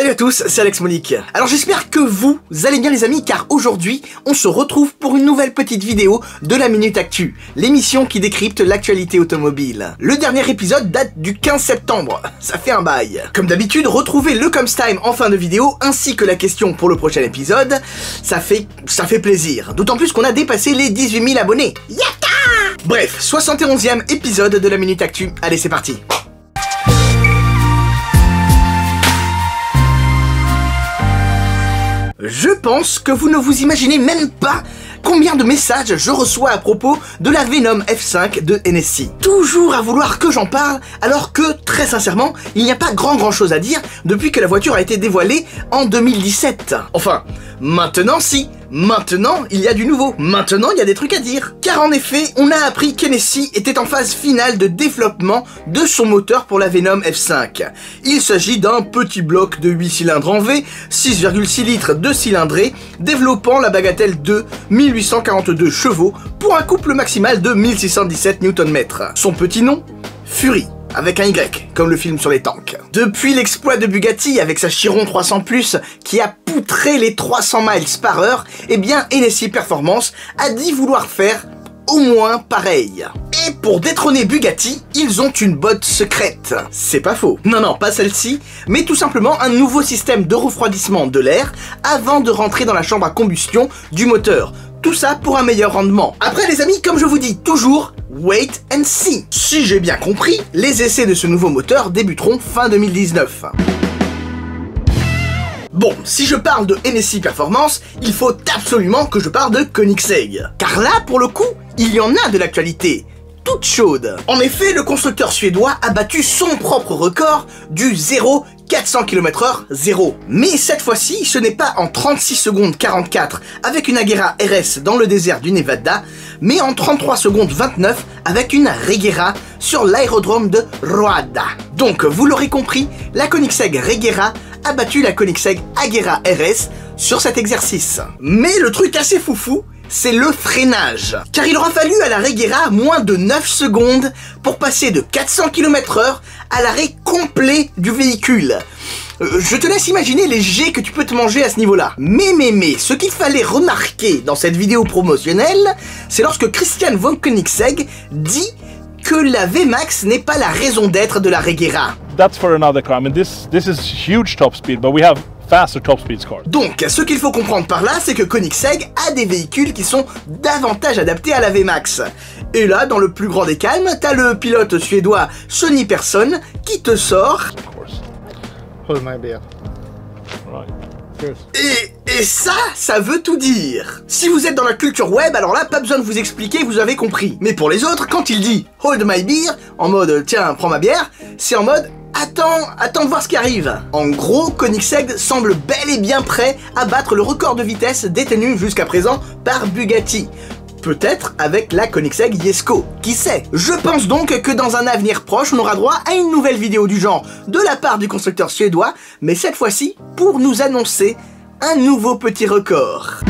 Salut à tous, c'est Alex Monique. Alors j'espère que vous allez bien les amis, car aujourd'hui on se retrouve pour une nouvelle petite vidéo de la Minute Actu, l'émission qui décrypte l'actualité automobile. Le dernier épisode date du 15 septembre, ça fait un bail. Comme d'habitude, retrouvez le Comes Time en fin de vidéo, ainsi que la question pour le prochain épisode, ça fait plaisir. D'autant plus qu'on a dépassé les 18 000 abonnés. Yaka! Bref, 71e épisode de la Minute Actu, allez c'est parti. Je pense que vous ne vous imaginez même pas combien de messages je reçois à propos de la Venom F5 de NSI. Toujours à vouloir que j'en parle, alors que, très sincèrement, il n'y a pas grand chose à dire depuis que la voiture a été dévoilée en 2017. Enfin, maintenant si. Maintenant, il y a du nouveau. Maintenant, il y a des trucs à dire. Car en effet, on a appris qu'NSI était en phase finale de développement de son moteur pour la Venom F5. Il s'agit d'un petit bloc de 8 cylindres en V, 6,6 litres de cylindrée, développant la bagatelle de 1842 chevaux pour un couple maximal de 1617 Nm. Son petit nom, Fury. Avec un Y, comme le film sur les tanks. Depuis l'exploit de Bugatti avec sa Chiron 300+, qui a poutré les 300 miles par heure, eh bien NSI Performance a dit vouloir faire au moins pareil. Et pour détrôner Bugatti, ils ont une botte secrète. C'est pas faux. Non, pas celle-ci, mais tout simplement un nouveau système de refroidissement de l'air avant de rentrer dans la chambre à combustion du moteur. Tout ça pour un meilleur rendement. Après les amis, comme je vous dis toujours, wait and see. Si j'ai bien compris, les essais de ce nouveau moteur débuteront fin 2019. Bon, si je parle de NSI Performance, il faut absolument que je parle de Koenigsegg. Car là, pour le coup, il y en a de l'actualité. Toute chaude. En effet, le constructeur suédois a battu son propre record du 0-400 km/h 0. Mais cette fois-ci, ce n'est pas en 36 secondes 44 avec une Agera RS dans le désert du Nevada, mais en 33 secondes 29 avec une Regera sur l'aérodrome de Roada. Donc, vous l'aurez compris, la Koenigsegg Regera a battu la Koenigsegg Agera RS sur cet exercice. Mais le truc assez foufou, c'est le freinage. Car il aura fallu à la Regera moins de 9 secondes pour passer de 400 km/h à l'arrêt complet du véhicule. Je te laisse imaginer les jets que tu peux te manger à ce niveau-là. Mais, ce qu'il fallait remarquer dans cette vidéo promotionnelle, c'est lorsque Christian von Koenigsegg dit que la VMAX n'est pas la raison d'être de la Regera. That's for another car. I mean, this is huge top speed, but we have faster top speed cars. Donc, ce qu'il faut comprendre par là, c'est que Koenigsegg a des véhicules qui sont davantage adaptés à la VMAX. Et là, dans le plus grand des calmes, t'as le pilote suédois Sonny Persson qui te sort... Of course. Hold my beer. Right. Et ça veut tout dire. Si vous êtes dans la culture web, alors là, pas besoin de vous expliquer, vous avez compris. Mais pour les autres, quand il dit « hold my beer », en mode « tiens, prends ma bière », c'est en mode « attends de voir ce qui arrive ». En gros, Koenigsegg semble bel et bien prêt à battre le record de vitesse détenu jusqu'à présent par Bugatti. Peut-être avec la Koenigsegg Jesko, qui sait. Je pense donc que dans un avenir proche, on aura droit à une nouvelle vidéo du genre de la part du constructeur suédois, mais cette fois-ci pour nous annoncer un nouveau petit record.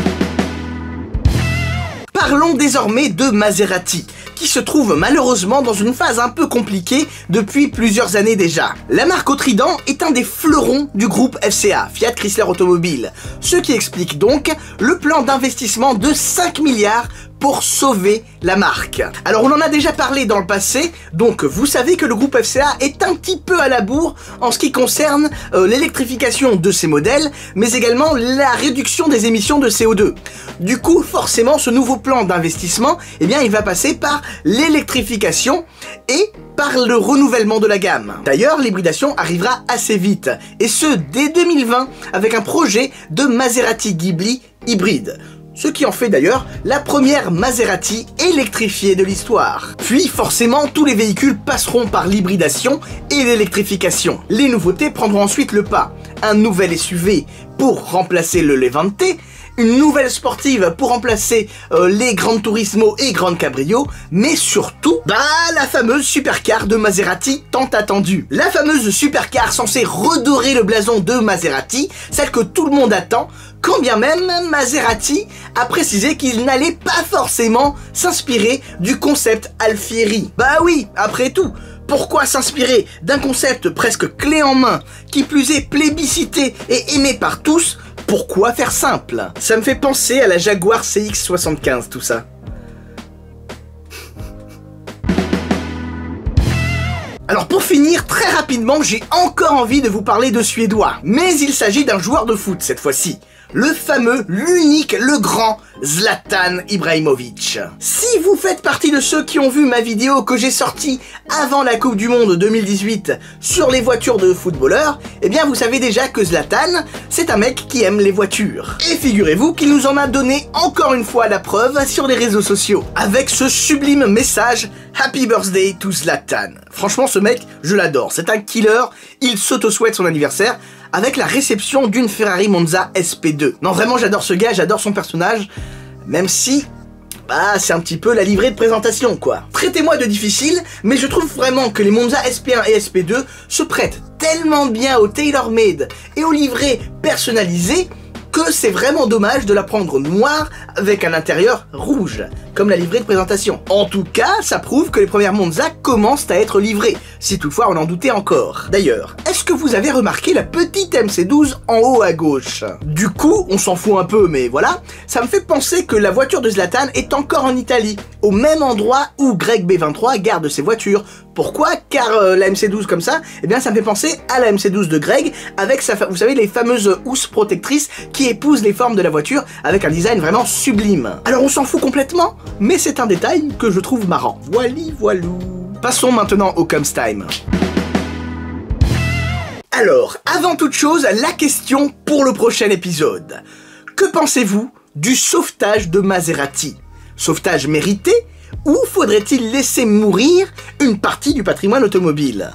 Parlons désormais de Maserati, qui se trouve malheureusement dans une phase un peu compliquée depuis plusieurs années déjà. La marque au trident est un des fleurons du groupe FCA, Fiat Chrysler Automobile, ce qui explique donc le plan d'investissement de 5 milliards pour sauver la marque. Alors on en a déjà parlé dans le passé, donc vous savez que le groupe FCA est un petit peu à la bourre en ce qui concerne l'électrification de ses modèles, mais également la réduction des émissions de CO2. Du coup, forcément, ce nouveau plan d'investissement, eh bien, il va passer par l'électrification et par le renouvellement de la gamme. D'ailleurs, l'hybridation arrivera assez vite, et ce dès 2020, avec un projet de Maserati Ghibli hybride. Ce qui en fait d'ailleurs la première Maserati électrifiée de l'histoire. Puis forcément, tous les véhicules passeront par l'hybridation et l'électrification. Les nouveautés prendront ensuite le pas. Un nouvel SUV pour remplacer le Levante, une nouvelle sportive pour remplacer les Gran Turismo et Gran Cabrio, mais surtout, la fameuse supercar de Maserati tant attendue. La fameuse supercar censée redorer le blason de Maserati, celle que tout le monde attend, quand bien même Maserati a précisé qu'il n'allait pas forcément s'inspirer du concept Alfieri. Bah oui, après tout, pourquoi s'inspirer d'un concept presque clé en main, qui plus est plébiscité et aimé par tous? Pourquoi faire simple? Ça me fait penser à la Jaguar CX-75 tout ça. Alors pour finir, très rapidement, j'ai encore envie de vous parler de Suédois. Mais il s'agit d'un joueur de foot cette fois-ci. Le fameux, l'unique, le grand Zlatan Ibrahimovic. Si vous faites partie de ceux qui ont vu ma vidéo que j'ai sortie avant la Coupe du Monde 2018 sur les voitures de footballeurs, eh bien vous savez déjà que Zlatan, c'est un mec qui aime les voitures. Et figurez-vous qu'il nous en a donné encore une fois la preuve sur les réseaux sociaux, avec ce sublime message « Happy birthday to Zlatan ». Franchement ce mec, je l'adore, c'est un killer, il s'auto-souhaite son anniversaire, avec la réception d'une Ferrari Monza SP2. Non, vraiment, j'adore ce gars, j'adore son personnage, même si, bah, c'est un petit peu la livrée de présentation, quoi. Traitez-moi de difficile, mais je trouve vraiment que les Monza SP1 et SP2 se prêtent tellement bien au tailor-made et au livret personnalisé que c'est vraiment dommage de la prendre noire avec un intérieur rouge, comme la livrée de présentation. En tout cas, ça prouve que les premières Monza commencent à être livrées, si toutefois on en doutait encore. D'ailleurs, est-ce que vous avez remarqué la petite MC12 en haut à gauche? Du coup, on s'en fout un peu, mais voilà, ça me fait penser que la voiture de Zlatan est encore en Italie, au même endroit où Greg B23 garde ses voitures. Pourquoi? Car la MC12 comme ça, eh bien ça me fait penser à la MC12 de Greg, avec vous savez, les fameuses housses protectrices qui épousent les formes de la voiture, avec un design vraiment sublime. Alors on s'en fout complètement, mais c'est un détail que je trouve marrant. Voili voilou. Passons maintenant au Comes Time. Alors, avant toute chose, la question pour le prochain épisode. Que pensez-vous du sauvetage de Maserati? Sauvetage mérité? Ou faudrait-il laisser mourir une partie du patrimoine automobile?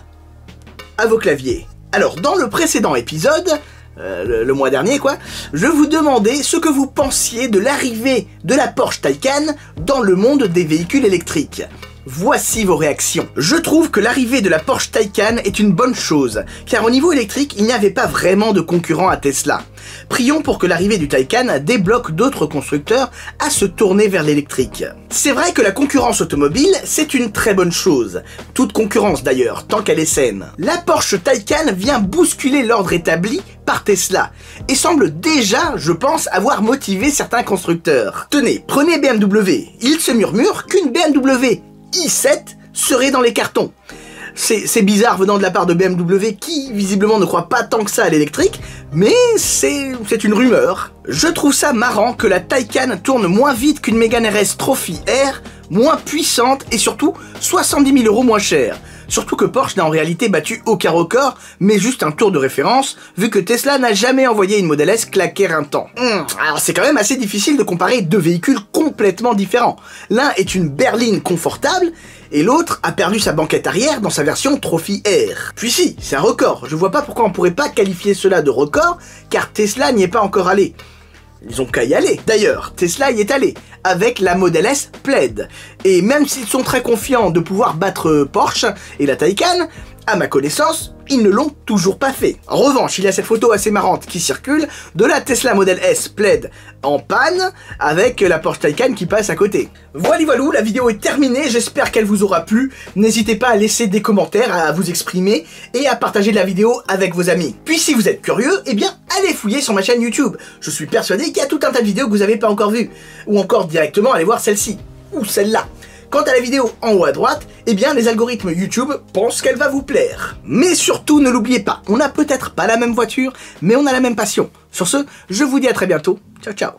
À vos claviers. Alors, dans le précédent épisode, le mois dernier quoi, je vous demandais ce que vous pensiez de l'arrivée de la Porsche Taycan dans le monde des véhicules électriques. Voici vos réactions. Je trouve que l'arrivée de la Porsche Taycan est une bonne chose, car au niveau électrique, il n'y avait pas vraiment de concurrent à Tesla. Prions pour que l'arrivée du Taycan débloque d'autres constructeurs à se tourner vers l'électrique. C'est vrai que la concurrence automobile, c'est une très bonne chose. Toute concurrence d'ailleurs, tant qu'elle est saine. La Porsche Taycan vient bousculer l'ordre établi par Tesla, et semble déjà, je pense, avoir motivé certains constructeurs. Tenez, prenez BMW, il se murmure qu'une BMW i7 serait dans les cartons. C'est bizarre venant de la part de BMW qui, visiblement, ne croit pas tant que ça à l'électrique, mais c'est une rumeur. Je trouve ça marrant que la Taycan tourne moins vite qu'une Mégane RS Trophy R, moins puissante et surtout 70 000 € moins chère. Surtout que Porsche n'a en réalité battu aucun record, mais juste un tour de référence, vu que Tesla n'a jamais envoyé une Model S claquer un temps. Alors c'est quand même assez difficile de comparer deux véhicules complètement différents. L'un est une berline confortable, et l'autre a perdu sa banquette arrière dans sa version Trophy R. Puis si, c'est un record, je vois pas pourquoi on pourrait pas qualifier cela de record, car Tesla n'y est pas encore allé. Ils ont qu'à y aller. D'ailleurs, Tesla y est allé, avec la Model S Plaid. Et même s'ils sont très confiants de pouvoir battre Porsche et la Taycan, à ma connaissance, ils ne l'ont toujours pas fait. En revanche, il y a cette photo assez marrante qui circule de la Tesla Model S Plaid en panne avec la Porsche Taycan qui passe à côté. Voilà, la vidéo est terminée, j'espère qu'elle vous aura plu. N'hésitez pas à laisser des commentaires, à vous exprimer et à partager la vidéo avec vos amis. Puis si vous êtes curieux, eh bien allez fouiller sur ma chaîne YouTube. Je suis persuadé qu'il y a tout un tas de vidéos que vous n'avez pas encore vues. Ou encore directement aller voir celle-ci, ou celle-là. Quant à la vidéo en haut à droite, eh bien les algorithmes YouTube pensent qu'elle va vous plaire. Mais surtout ne l'oubliez pas, on n'a peut-être pas la même voiture, mais on a la même passion. Sur ce, je vous dis à très bientôt, ciao ciao.